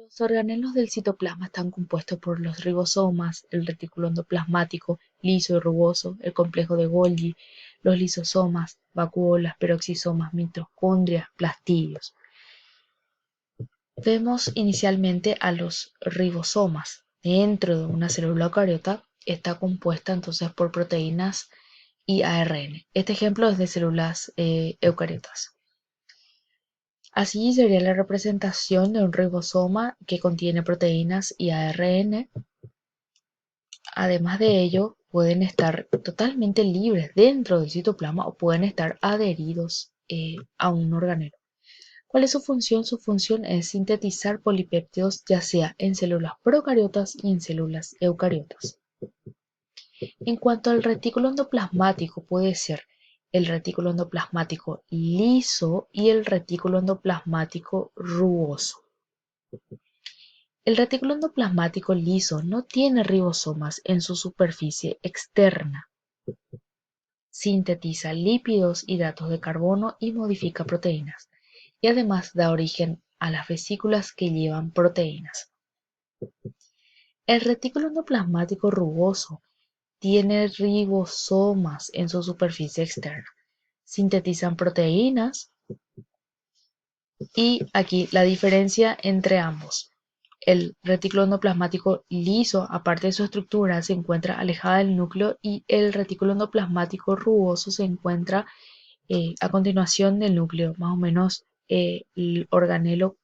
Los organelos del citoplasma están compuestos por los ribosomas, el retículo endoplasmático liso y rugoso, el complejo de Golgi, los lisosomas, vacuolas, peroxisomas, mitocondrias, plastidios. Vemos inicialmente a los ribosomas. Dentro de una célula eucariota está compuesta entonces por proteínas y ARN. Este ejemplo es de células eucariotas. Así sería la representación de un ribosoma que contiene proteínas y ARN. Además de ello, pueden estar totalmente libres dentro del citoplasma o pueden estar adheridos a un organelo. ¿Cuál es su función? Su función es sintetizar polipéptidos ya sea en células procariotas y en células eucariotas. En cuanto al retículo endoplasmático, puede ser el retículo endoplasmático liso y el retículo endoplasmático rugoso. El retículo endoplasmático liso no tiene ribosomas en su superficie externa. Sintetiza lípidos, hidratos de carbono y modifica proteínas, y además da origen a las vesículas que llevan proteínas. El retículo endoplasmático rugoso tiene ribosomas en su superficie externa. Sintetizan proteínas y aquí la diferencia entre ambos. El retículo endoplasmático liso, aparte de su estructura, se encuentra alejada del núcleo y el retículo endoplasmático rugoso se encuentra a continuación del núcleo, más o menos el organelo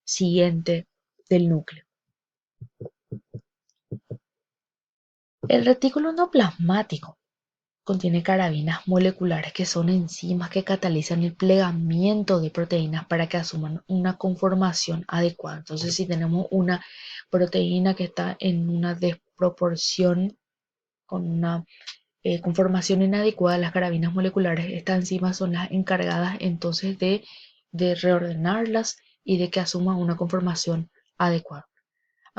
siguiente del núcleo. El retículo endoplasmático contiene carabinas moleculares que son enzimas que catalizan el plegamiento de proteínas para que asuman una conformación adecuada. Entonces, si tenemos una proteína que está en una desproporción con una conformación inadecuada, las carabinas moleculares, estas enzimas son las encargadas entonces de reordenarlas y de que asuman una conformación adecuada.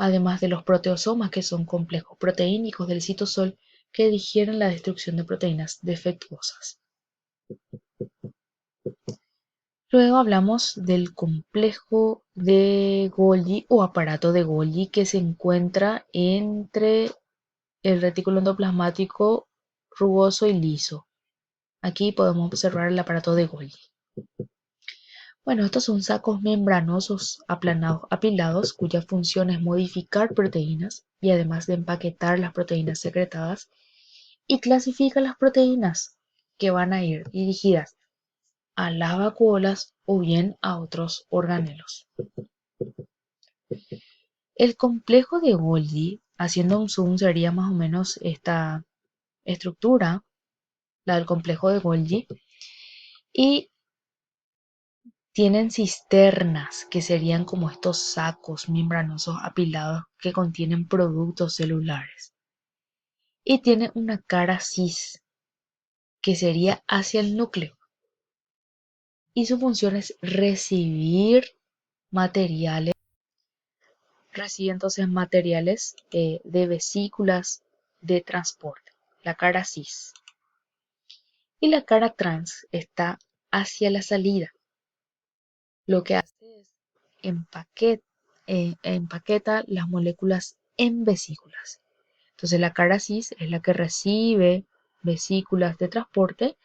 Además de los proteosomas, que son complejos proteínicos del citosol que digieren la destrucción de proteínas defectuosas. Luego hablamos del complejo de Golgi o aparato de Golgi que se encuentra entre el retículo endoplasmático rugoso y liso. Aquí podemos observar el aparato de Golgi. Bueno, estos son sacos membranosos aplanados, apilados, cuya función es modificar proteínas y además de empaquetar las proteínas secretadas y clasifica las proteínas que van a ir dirigidas a las vacuolas o bien a otros organelos. El complejo de Golgi, haciendo un zoom, sería más o menos esta estructura, la del complejo de Golgi, y tienen cisternas, que serían como estos sacos membranosos apilados que contienen productos celulares. Y tiene una cara cis, que sería hacia el núcleo. Y su función es recibir materiales. Recibe entonces materiales de vesículas de transporte, la cara cis. Y la cara trans está hacia la salida. Lo que hace es empaqueta las moléculas en vesículas. Entonces la cara cis es la que recibe vesículas de transporte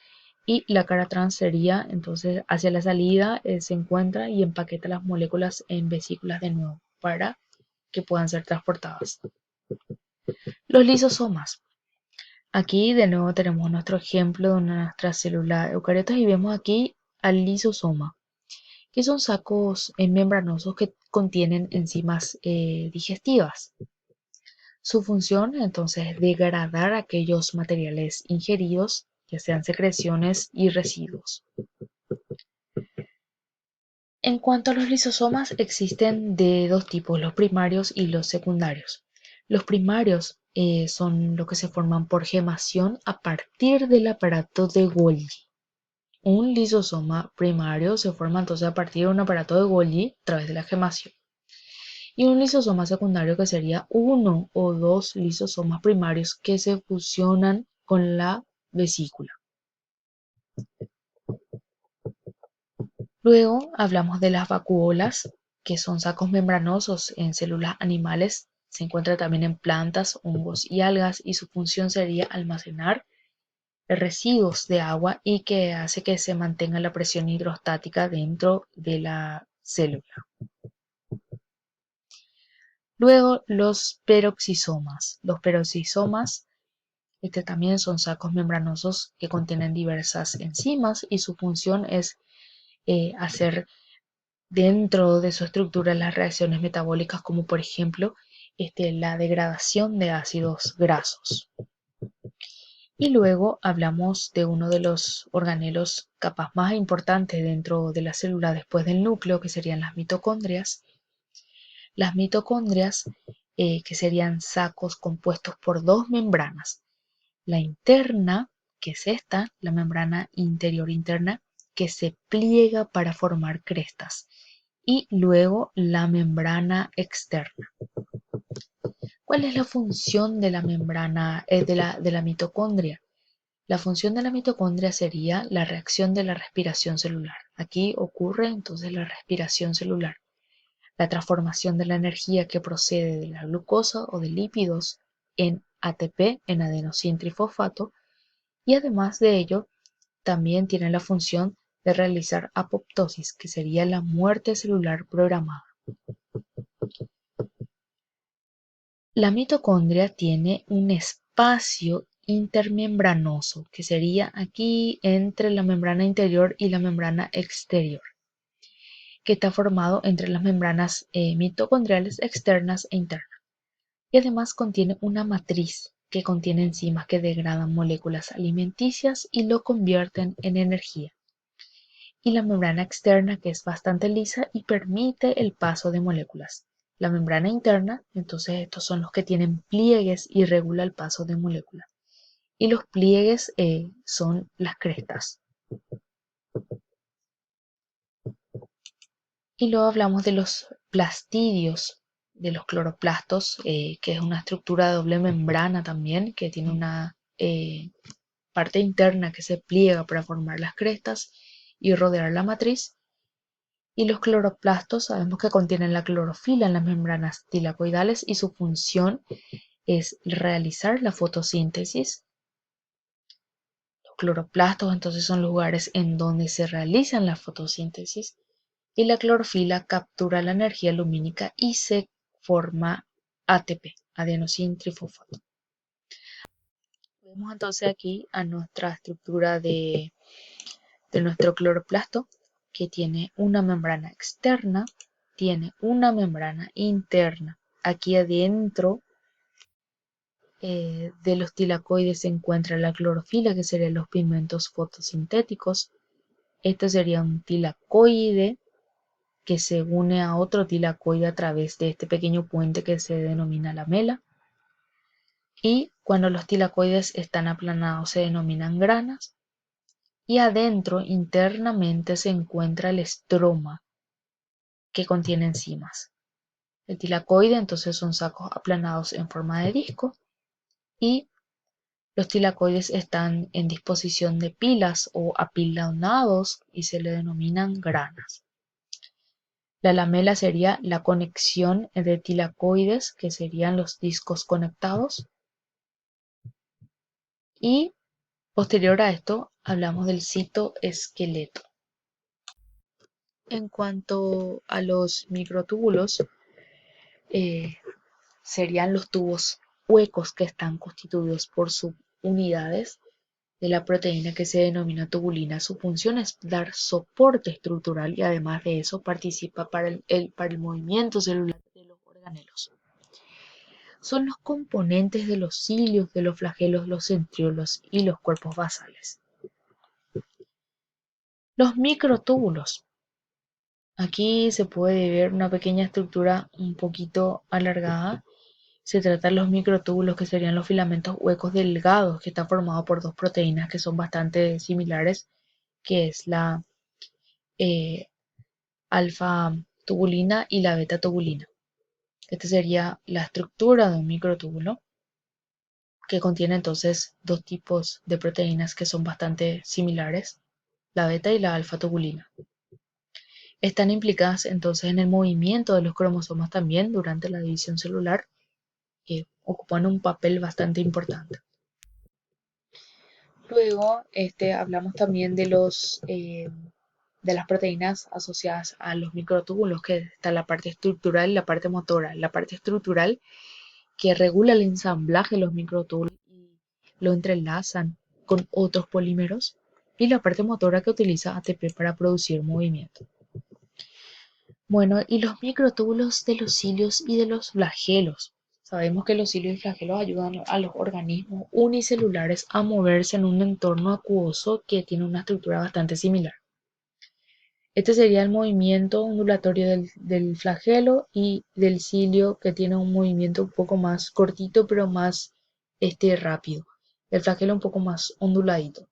y la cara trans sería entonces hacia la salida, se encuentra y empaqueta las moléculas en vesículas de nuevo para que puedan ser transportadas. Los lisosomas. Aquí de nuevo tenemos nuestro ejemplo de nuestra célula eucariotas y vemos aquí al lisosoma, que son sacos membranosos que contienen enzimas digestivas. Su función entonces es degradar aquellos materiales ingeridos, ya sean secreciones y residuos. En cuanto a los lisosomas, existen de dos tipos, los primarios y los secundarios. Los primarios son los que se forman por gemación a partir del aparato de Golgi. Un lisosoma primario se forma entonces a partir de un aparato de Golgi a través de la gemación. Y un lisosoma secundario que sería uno o dos lisosomas primarios que se fusionan con la vesícula. Luego hablamos de las vacuolas, que son sacos membranosos en células animales. Se encuentra también en plantas, hongos y algas y su función sería almacenar residuos de agua y que hace que se mantenga la presión hidrostática dentro de la célula. Luego los peroxisomas. Los peroxisomas también son sacos membranosos que contienen diversas enzimas y su función es hacer dentro de su estructura las reacciones metabólicas como por ejemplo la degradación de ácidos grasos. Y luego hablamos de uno de los organelos capaz más importantes dentro de la célula después del núcleo, que serían las mitocondrias. Las mitocondrias, que serían sacos compuestos por dos membranas. La interna, que es esta, la membrana interior interna, que se pliega para formar crestas. Y luego la membrana externa. ¿Cuál es la función de la membrana de la mitocondria? La función de la mitocondria sería la reacción de la respiración celular. Aquí ocurre entonces la respiración celular, la transformación de la energía que procede de la glucosa o de lípidos en ATP, en adenosín trifosfato, y además de ello también tiene la función de realizar apoptosis, que sería la muerte celular programada. La mitocondria tiene un espacio intermembranoso, que sería aquí entre la membrana interior y la membrana exterior, que está formado entre las membranas mitocondriales externas e internas. Y además contiene una matriz que contiene enzimas que degradan moléculas alimenticias y lo convierten en energía. Y la membrana externa, que es bastante lisa y permite el paso de moléculas. La membrana interna, entonces estos son los que tienen pliegues y regula el paso de moléculas. Y los pliegues son las crestas. Y luego hablamos de los plastidios, de los cloroplastos, que es una estructura de doble membrana también, que tiene una parte interna que se pliega para formar las crestas y rodear la matriz. Y los cloroplastos sabemos que contienen la clorofila en las membranas tilacoidales y su función es realizar la fotosíntesis. Los cloroplastos entonces son lugares en donde se realizan la fotosíntesis y la clorofila captura la energía lumínica y se forma ATP, adenosín trifosfato. Vemos entonces aquí a nuestra estructura de nuestro cloroplasto, que tiene una membrana externa, tiene una membrana interna. Aquí adentro de los tilacoides se encuentra la clorofila, que serían los pigmentos fotosintéticos. Este sería un tilacoide que se une a otro tilacoide a través de este pequeño puente que se denomina lamela. Y cuando los tilacoides están aplanados se denominan granas. Y adentro, internamente, se encuentra el estroma, que contiene enzimas. El tilacoide entonces son sacos aplanados en forma de disco y los tilacoides están en disposición de pilas o apilonados y se le denominan granas. La lamela sería la conexión de tilacoides, que serían los discos conectados. Y posterior a esto hablamos del citoesqueleto. En cuanto a los microtúbulos, serían los tubos huecos que están constituidos por subunidades de la proteína que se denomina tubulina. Su función es dar soporte estructural y además de eso participa para el movimiento celular de los organelos. Son los componentes de los cilios, de los flagelos, los centriolos y los cuerpos basales. Los microtúbulos. Aquí se puede ver una pequeña estructura un poquito alargada. Se trata de los microtúbulos, que serían los filamentos huecos delgados que están formados por dos proteínas que son bastante similares, que es la alfa-tubulina y la beta-tubulina. Esta sería la estructura de un microtúbulo, que contiene entonces dos tipos de proteínas que son bastante similares, la beta y la alfa-tubulina. están implicadas entonces en el movimiento de los cromosomas también durante la división celular, que ocupan un papel bastante importante. Luego, hablamos también de las proteínas asociadas a los microtúbulos, que está la parte estructural y la parte motora. La parte estructural que regula el ensamblaje de los microtúbulos y lo entrelazan con otros polímeros, y la parte motora que utiliza ATP para producir movimiento. Bueno, y los microtúbulos de los cilios y de los flagelos. Sabemos que los cilios y flagelos ayudan a los organismos unicelulares a moverse en un entorno acuoso que tiene una estructura bastante similar. Este sería el movimiento ondulatorio del flagelo y del cilio, que tiene un movimiento un poco más cortito pero más rápido. El flagelo un poco más onduladito.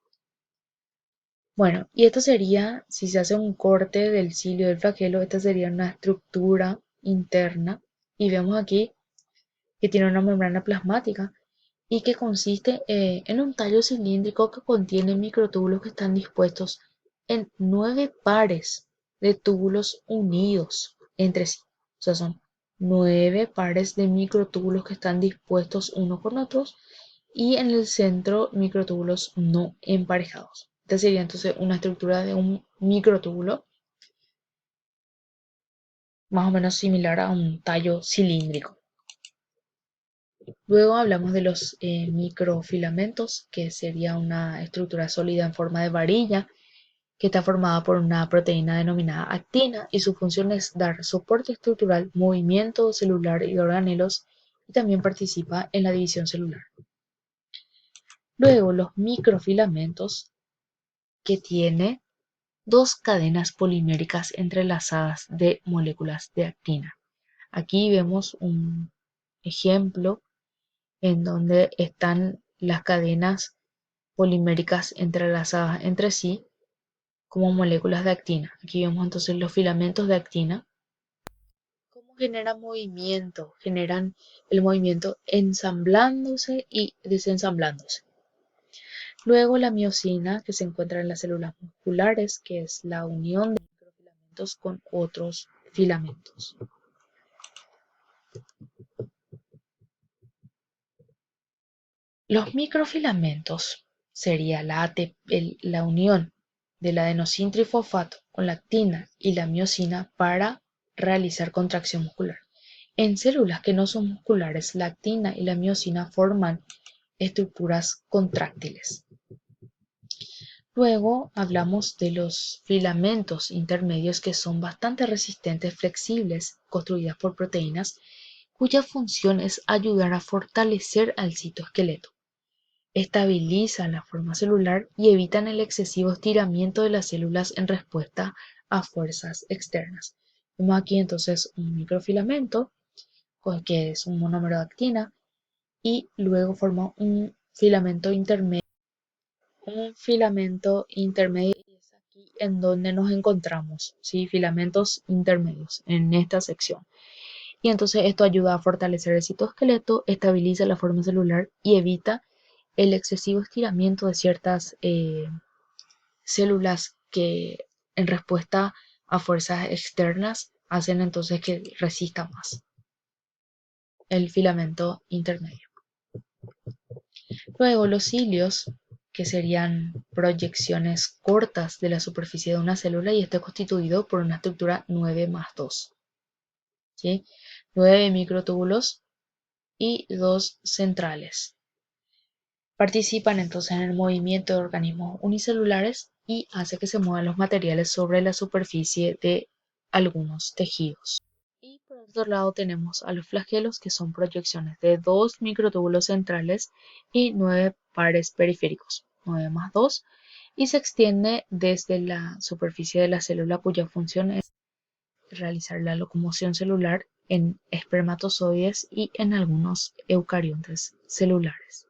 Bueno, y esto sería, si se hace un corte del cilio del flagelo, esta sería una estructura interna. Y vemos aquí que tiene una membrana plasmática y que consiste en un tallo cilíndrico que contiene microtúbulos que están dispuestos en 9 pares de túbulos unidos entre sí. O sea, son 9 pares de microtúbulos que están dispuestos unos con otros, y en el centro microtúbulos no emparejados. Esta sería entonces una estructura de un microtúbulo más o menos similar a un tallo cilíndrico. Luego hablamos de los microfilamentos, que sería una estructura sólida en forma de varilla que está formada por una proteína denominada actina, y su función es dar soporte estructural, movimiento celular y de organelos, y también participa en la división celular. Luego los microfilamentos, que tiene dos cadenas poliméricas entrelazadas de moléculas de actina. Aquí vemos un ejemplo en donde están las cadenas poliméricas entrelazadas entre sí como moléculas de actina. Aquí vemos entonces los filamentos de actina. ¿Cómo generan movimiento? Generan el movimiento ensamblándose y desensamblándose. Luego la miosina, que se encuentra en las células musculares, que es la unión de microfilamentos con otros filamentos. Los microfilamentos sería la unión del adenosín trifosfato con la actina y la miosina para realizar contracción muscular. En células que no son musculares, la actina y la miosina forman estructuras contráctiles. Luego hablamos de los filamentos intermedios, que son bastante resistentes, flexibles, construidas por proteínas, cuya función es ayudar a fortalecer al citoesqueleto. Estabilizan la forma celular y evitan el excesivo estiramiento de las células en respuesta a fuerzas externas. Vemos aquí entonces un microfilamento, que es un monómero de actina, y luego forma un filamento intermedio. Un filamento intermedio es aquí en donde nos encontramos, ¿sí? Filamentos intermedios en esta sección. Y entonces esto ayuda a fortalecer el citoesqueleto, estabiliza la forma celular y evita el excesivo estiramiento de ciertas células que, en respuesta a fuerzas externas, hacen entonces que resista más el filamento intermedio. Luego los cilios, que serían proyecciones cortas de la superficie de una célula, y está constituido por una estructura 9 más 2, ¿sí? 9 microtúbulos y 2 centrales. Participan entonces en el movimiento de organismos unicelulares y hace que se muevan los materiales sobre la superficie de algunos tejidos. Y por otro lado tenemos a los flagelos, que son proyecciones de 2 microtúbulos centrales y 9 pares periféricos, 9 más 2, y se extiende desde la superficie de la célula, cuya función es realizar la locomoción celular en espermatozoides y en algunos eucariontes celulares.